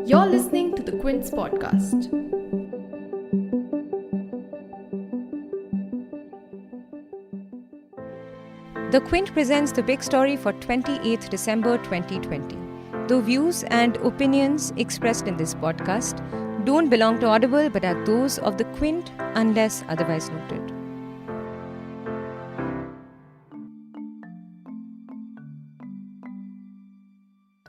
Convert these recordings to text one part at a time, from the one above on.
You're listening to the Quint's podcast. The Quint presents the big story for 28th December 2020. The views and opinions expressed in this podcast don't belong to Audible but are those of the Quint unless otherwise noted.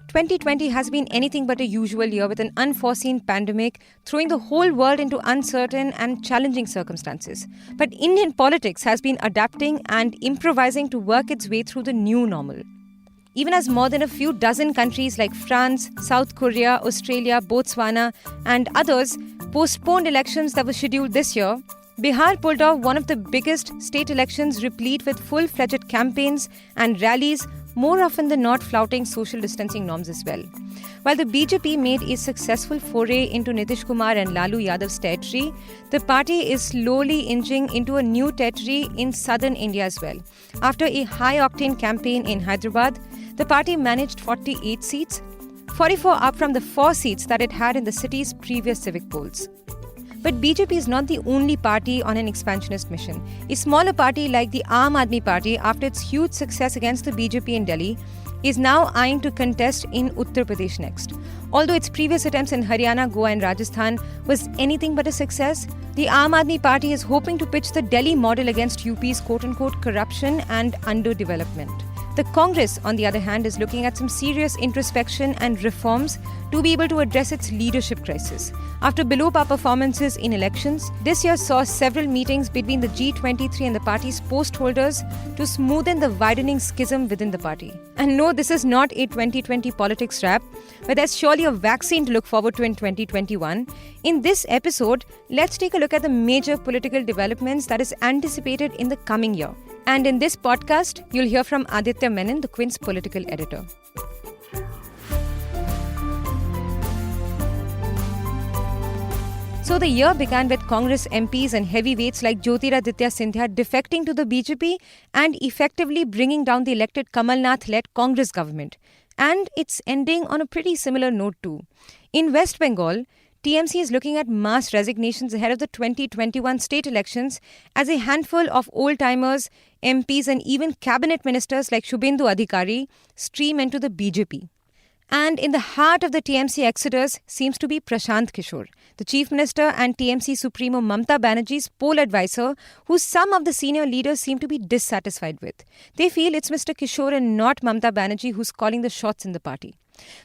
"2020 has been anything but a usual year with an unforeseen pandemic throwing the whole world into uncertain and challenging circumstances. But Indian politics has been adapting and improvising to work its way through the new normal. Even as more than a few dozen countries like France, South Korea, Australia, Botswana, and others postponed elections that were scheduled this year, Bihar pulled off one of the biggest state elections, replete with full-fledged campaigns and rallies, more often than not flouting social distancing norms as well. While the BJP made a successful foray into Nitish, Kumar and Lalu Yadav's territory, the party is slowly inching into a new territory in southern India as well. After a high-octane campaign in Hyderabad, the party managed 48 seats, 44 up from the 4 seats that it had in the city's previous civic polls. But BJP is not the only party on an expansionist mission. A smaller party like the Aam Aadmi Party, after its huge success against the BJP in Delhi, is now eyeing to contest in Uttar Pradesh next. Although its previous attempts in Haryana, Goa and Rajasthan was anything but a success, the Aam Aadmi Party is hoping to pitch the Delhi model against UP's quote-unquote corruption and underdevelopment. The Congress, on the other hand, is looking at some serious introspection and reforms to be able to address its leadership crisis. After below-par performances in elections, this year saw several meetings between the G23 and the party's post holders to smoothen the widening schism within the party. And no, this is not a 2020 politics wrap, but there's surely a vaccine to look forward to in 2021. In this episode, let's take a look at the major political developments that is anticipated in the coming year. And in this podcast, you'll hear from Aditya Menon, the Quint's political editor. So the year began with Congress MPs and heavyweights like Jyotiraditya Scindia defecting to the BJP and effectively bringing down the elected Kamal Nath-led Congress government. And it's ending on a pretty similar note too. In West Bengal, TMC is looking at mass resignations ahead of the 2021 state elections as a handful of old-timers, MPs and even cabinet ministers like Shubhendu Adhikari stream into the BJP. And in the heart of the TMC exodus seems to be Prashant Kishore, the Chief Minister and TMC Supremo Mamta Banerjee's poll advisor, who some of the senior leaders seem to be dissatisfied with. They feel it's Mr. Kishore and not Mamta Banerjee who's calling the shots in the party.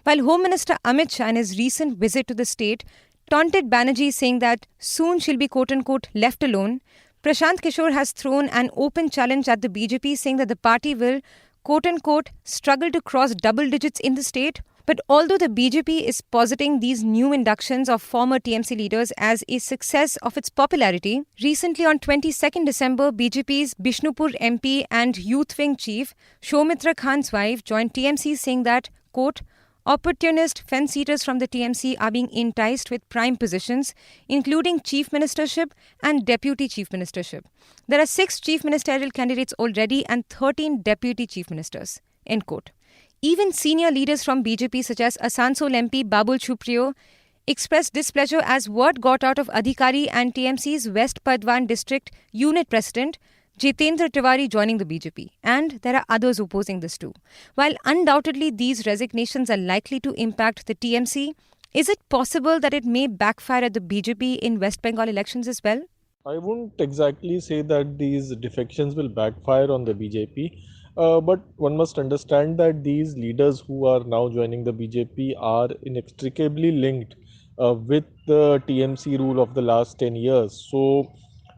While Home Minister Amit Shah in his recent visit to the state taunted Banerjee saying that soon she'll be quote-unquote left alone, Prashant Kishore has thrown an open challenge at the BJP saying that the party will quote-unquote struggle to cross double digits in the state. But although the BJP is positing these new inductions of former TMC leaders as a success of its popularity, recently on 22nd December, BJP's Bishnupur MP and Youth Wing Chief Soumitra Khan's wife joined TMC saying that, quote, opportunist fence-eaters from the TMC are being enticed with prime positions, including chief ministership and deputy chief ministership. There are 6 chief ministerial candidates already and 13 deputy chief ministers, end quote. Even senior leaders from BJP such as Asansol MP Babul Supriyo expressed displeasure as word got out of Adhikari and TMC's West Pardwan district unit president Jitendra Tiwari joining the BJP. And there are others opposing this too. While undoubtedly these resignations are likely to impact the TMC, is it possible that it may backfire at the BJP in West Bengal elections as well? I wouldn't exactly say that these defections will backfire on the BJP. But one must understand that these leaders who are now joining the BJP are inextricably linked with the TMC rule of the last 10 years. So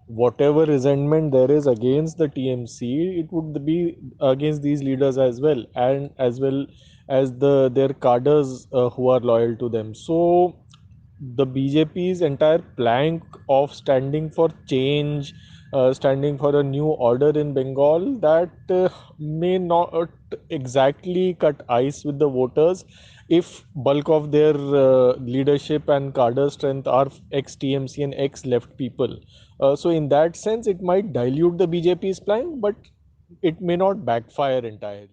whatever resentment there is against the TMC, it would be against these leaders as well, and as well as their cadres who are loyal to them. So the BJP's entire plank of standing for change, standing for a new order in Bengal, that may not exactly cut ice with the voters if bulk of their leadership and cadre strength are ex-TMC and ex-left people. So in that sense, it might dilute the BJP's plank, but it may not backfire entirely.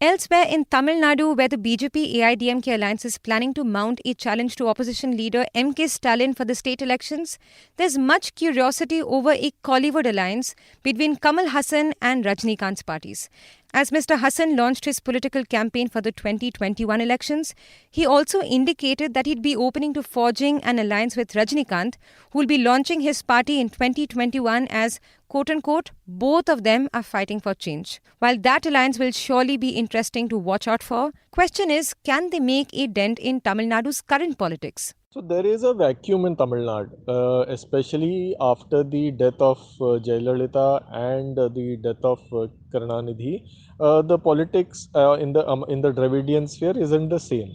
Elsewhere in Tamil Nadu, where the BJP AIDMK alliance is planning to mount a challenge to opposition leader M.K. Stalin for the state elections, there's much curiosity over a Kollywood alliance between Kamal Hassan and Rajnikant's parties. As Mr. Hassan launched his political campaign for the 2021 elections, he also indicated that he'd be opening to forging an alliance with Rajnikant, who will be launching his party in 2021 as, quote-unquote, both of them are fighting for change. While that alliance will surely be interesting to watch out for, question is, can they make a dent in Tamil Nadu's current politics? So there is a vacuum in Tamil Nadu, especially after the death of Jayalalitha and the death of Karunanidhi. The politics in the Dravidian sphere isn't the same.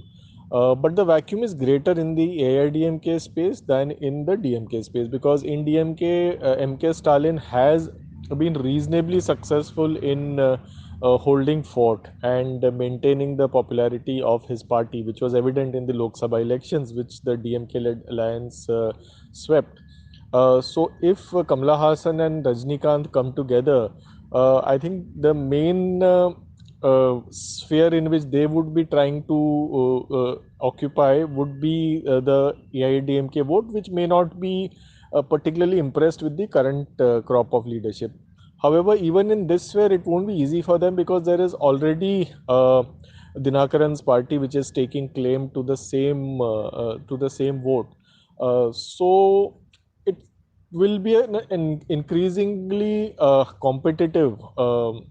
But the vacuum is greater in the AIDMK space than in the DMK space, because in DMK, MK Stalin has been reasonably successful in holding fort and maintaining the popularity of his party, which was evident in the Lok Sabha elections, which the DMK-led alliance swept. So if Kamala Hassan and Rajnikant come together, I think the main sphere in which they would be trying to occupy would be the AIDMK vote, which may not be particularly impressed with the current crop of leadership. However, even in this sphere, it won't be easy for them, because there is already Dinakaran's party, which is taking claim to the same vote. So it will be an increasingly competitive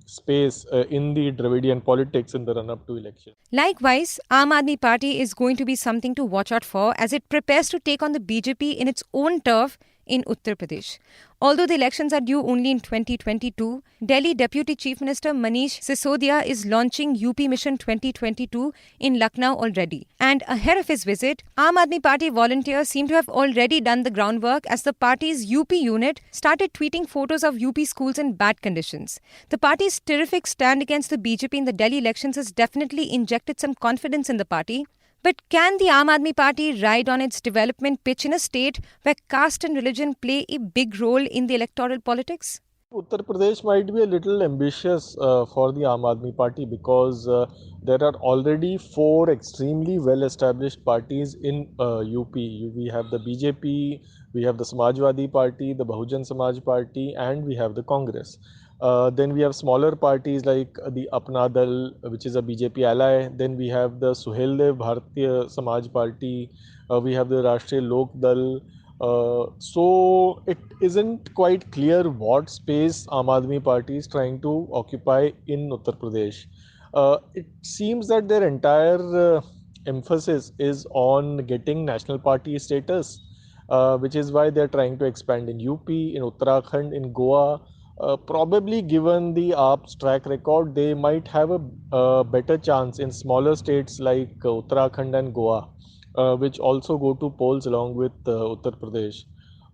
space in the Dravidian politics in the run-up to election. Likewise, Aam Aadmi Party is going to be something to watch out for as it prepares to take on the BJP in its own turf in Uttar Pradesh. Although the elections are due only in 2022, Delhi Deputy Chief Minister Manish Sisodia is launching UP Mission 2022 in Lucknow already. And ahead of his visit, Aam Aadmi Party volunteers seem to have already done the groundwork as the party's UP unit started tweeting photos of UP schools in bad conditions. The party's terrific stand against the BJP in the Delhi elections has definitely injected some confidence in the party. But can the Aam Aadmi Party ride on its development pitch in a state where caste and religion play a big role in the electoral politics? Uttar Pradesh might be a little ambitious for the Aam Aadmi Party, because there are already 4 extremely well-established parties in UP. We have the BJP, we have the Samajwadi Party, the Bahujan Samaj Party, and we have the Congress. Then we have smaller parties like the Apna Dal, which is a BJP ally. Then we have the Suheldev Bharatiya Samaj Party. We have the Rashtriya Lok Dal. So it isn't quite clear what space Aam Aadmi Party is trying to occupy in Uttar Pradesh. It seems that their entire emphasis is on getting national party status, which is why they're trying to expand in UP, in Uttarakhand, in Goa. Probably given the AAP's track record, they might have a better chance in smaller states like Uttarakhand and Goa, which also go to polls along with Uttar Pradesh.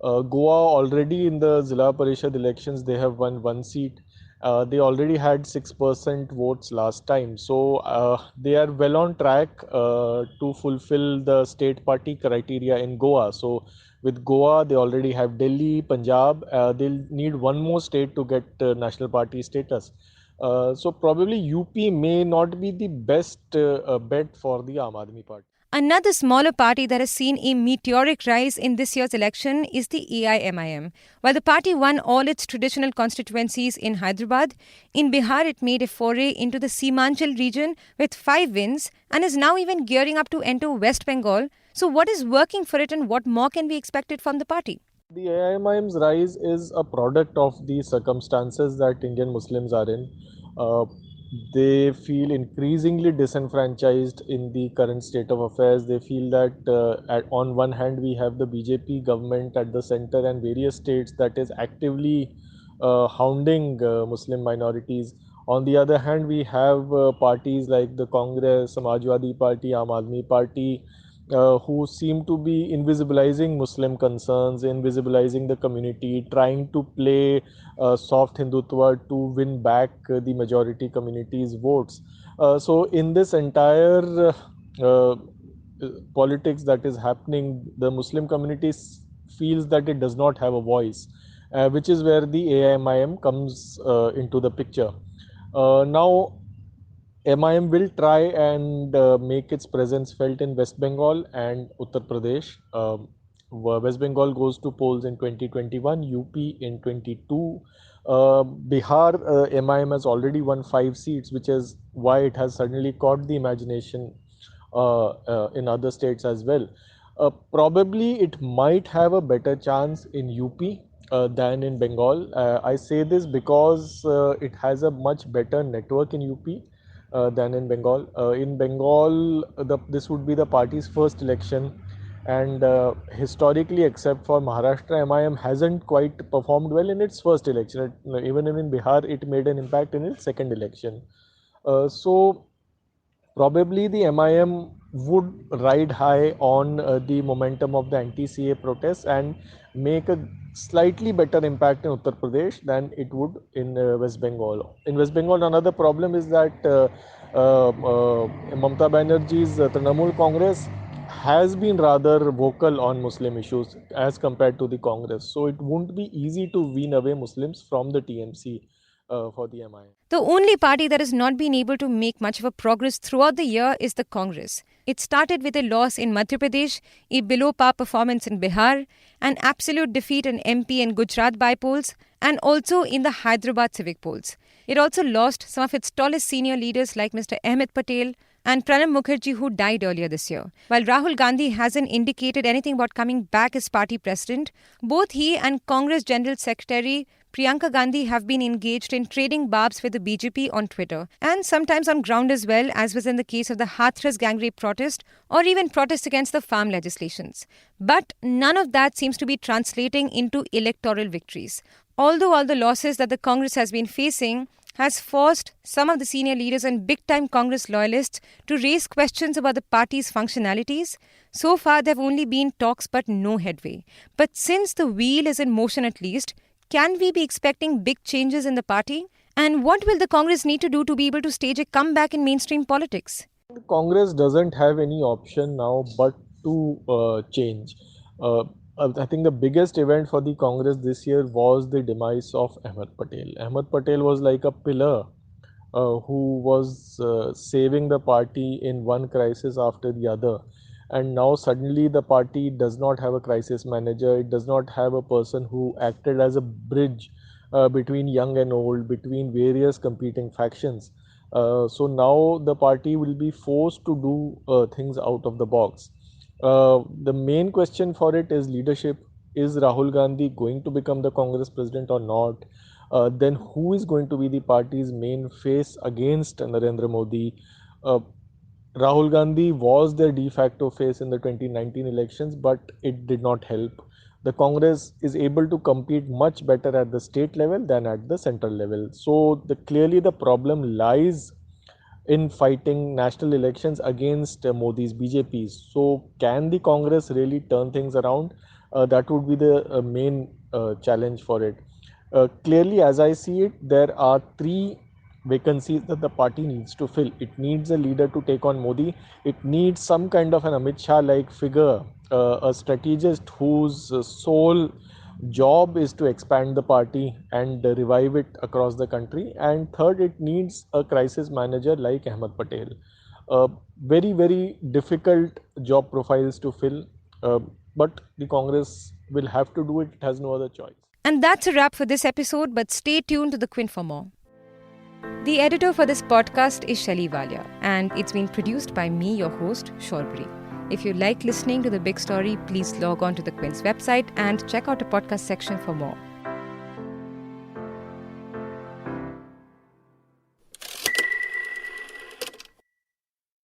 Goa already in the Zilla Parishad elections, they have won 1 seat. They already had 6% votes last time. So they are well on track to fulfill the state party criteria in Goa. So with Goa, they already have Delhi, Punjab. They'll need one more state to get national party status. So probably UP may not be the best bet for the Aam Aadmi Party. Another smaller party that has seen a meteoric rise in this year's election is the AIMIM. While the party won all its traditional constituencies in Hyderabad, in Bihar it made a foray into the Seemanchal region with 5 wins and is now even gearing up to enter West Bengal. So what is working for it and what more can be expected from the party? The AIMIM's rise is a product of the circumstances that Indian Muslims are in. They feel increasingly disenfranchised in the current state of affairs. They feel that on one hand we have the BJP government at the center and various states that is actively hounding Muslim minorities. On the other hand, we have parties like the Congress, Samajwadi Party, Aam Aadmi Party, who seem to be invisibilizing Muslim concerns, invisibilizing the community, trying to play soft Hindutva to win back the majority community's votes. So in this entire politics that is happening, the Muslim community feels that it does not have a voice, which is where the AIMIM comes into the picture. Now, MIM will try and make its presence felt in West Bengal and Uttar Pradesh. West Bengal goes to polls in 2021, UP in 22. Bihar, MIM has already won 5 seats, which is why it has suddenly caught the imagination in other states as well. Probably it might have a better chance in UP than in Bengal. I say this because it has a much better network in UP than in Bengal. In Bengal, this would be the party's first election, and historically, except for Maharashtra, MIM hasn't quite performed well in its first election. Even in Bihar, it made an impact in its second election. So probably the MIM would ride high on the momentum of the anti-CA protests and make a slightly better impact in Uttar Pradesh than it would in West Bengal. In West Bengal, another problem is that Mamata Banerjee's Trinamool Congress has been rather vocal on Muslim issues as compared to the Congress. So it won't be easy to wean away Muslims from the TMC for the MIM. The only party that has not been able to make much of a progress throughout the year is the Congress. It started with a loss in Madhya Pradesh, a below-par performance in Bihar, an absolute defeat in MP and Gujarat by-polls, and also in the Hyderabad civic polls. It also lost some of its tallest senior leaders like Mr. Ahmed Patel and Pranab Mukherjee, who died earlier this year. While Rahul Gandhi hasn't indicated anything about coming back as party president, both he and Congress General Secretary Priyanka Gandhi have been engaged in trading barbs with the BJP on Twitter, and sometimes on ground as well, as was in the case of the Hathras gang rape protest or even protests against the farm legislations. But none of that seems to be translating into electoral victories. Although all the losses that the Congress has been facing has forced some of the senior leaders and big-time Congress loyalists to raise questions about the party's functionalities, so far there have only been talks but no headway. But since the wheel is in motion at least, can we be expecting big changes in the party? And what will the Congress need to do to be able to stage a comeback in mainstream politics? Congress doesn't have any option now but to change. Uh, I think the biggest event for the Congress this year was the demise of Ahmed Patel. Ahmed Patel was like a pillar who was saving the party in one crisis after the other. And now suddenly the party does not have a crisis manager. It does not have a person who acted as a bridge between young and old, between various competing factions. So now the party will be forced to do things out of the box. The main question for it is leadership. Is Rahul Gandhi going to become the Congress president or not? Then who is going to be the party's main face against Narendra Modi? Rahul Gandhi was their de facto face in the 2019 elections, but it did not help. The Congress is able to compete much better at the state level than at the central level. So clearly the problem lies in fighting national elections against Modi's BJP. So can the Congress really turn things around? That would be the main challenge for it. Clearly, as I see it, there are three vacancies that the party needs to fill. It needs a leader to take on Modi. It needs some kind of an Amit Shah like figure, a strategist whose sole job is to expand the party and revive it across the country. And third, it needs a crisis manager like Ahmed Patel. Very, very difficult job profiles to fill, but the Congress will have to do it. It has no other choice. And that's a wrap for this episode, but stay tuned to the Quint for more. The editor for this podcast is Shelly Walia, and it's been produced by me, your host, Shorbri. If you like listening to The Big Story, please log on to the Quint's website and check out the podcast section for more.